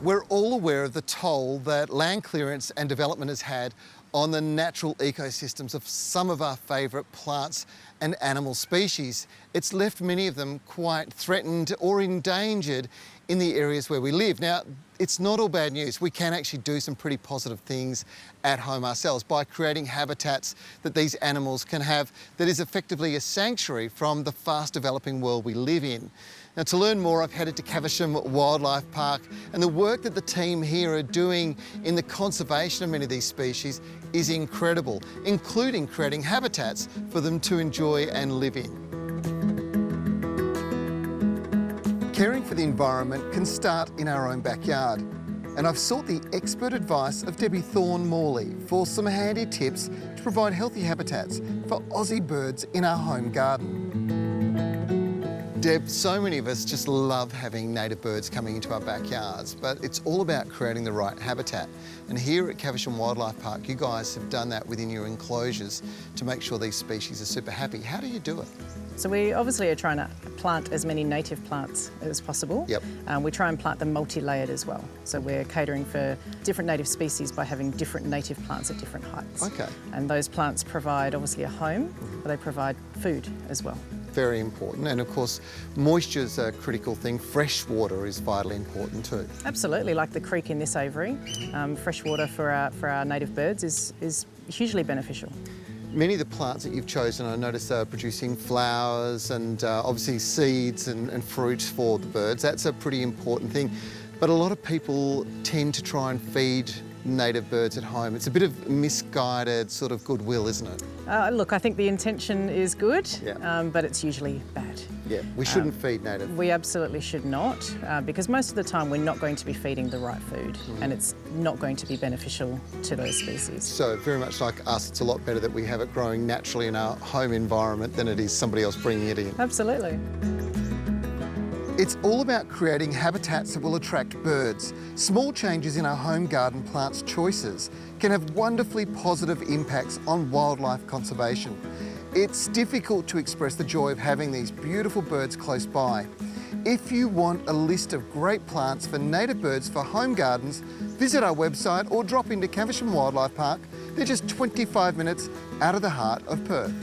We're all aware of the toll that land clearance and development has had on the natural ecosystems of some of our favourite plants and animal species. It's left many of them quite threatened or endangered in the areas where we live. Now, it's not all bad news. We can actually do some pretty positive things at home ourselves by creating habitats that these animals can have that is effectively a sanctuary from the fast developing world we live in. Now, to learn more, I've headed to Caversham Wildlife Park, and the work that the team here are doing in the conservation of many of these species is incredible, including creating habitats for them to enjoy and live in. Caring for the environment can start in our own backyard, and I've sought the expert advice of Debbie Thorne-Morley for some handy tips to provide healthy habitats for Aussie birds in our home garden. Deb, so many of us just love having native birds coming into our backyards, but it's all about creating the right habitat. And here at Caversham Wildlife Park, you guys have done that within your enclosures to make sure these species are super happy. How do you do it? So we obviously are trying to plant as many native plants as possible. Yep. We try and plant them multi-layered as well. So we're catering for different native species by having different native plants at different heights. Okay. And those plants provide obviously a home, but they provide food as well. Very important, and of course moisture is a critical thing. Fresh water is vitally important too. Absolutely, like the creek in this aviary, fresh water for our native birds is hugely beneficial. Many of the plants that you've chosen, I notice, are producing flowers and obviously seeds and fruits for the birds. That's a pretty important thing, but a lot of people tend to try and feed native birds at home. It's a bit of misguided sort of goodwill, isn't it? Look, I think the intention is good, Yeah. but it's usually bad. Yeah, we shouldn't feed native. We absolutely should not, because most of the time we're not going to be feeding the right food, and it's not going to be beneficial to those species. So very much like us, it's a lot better that we have it growing naturally in our home environment than it is somebody else bringing it in. Absolutely. It's all about creating habitats that will attract birds. Small changes in our home garden plants' choices can have wonderfully positive impacts on wildlife conservation. It's difficult to express the joy of having these beautiful birds close by. If you want a list of great plants for native birds for home gardens, visit our website or drop into Caversham Wildlife Park. They're just 25 minutes out of the heart of Perth.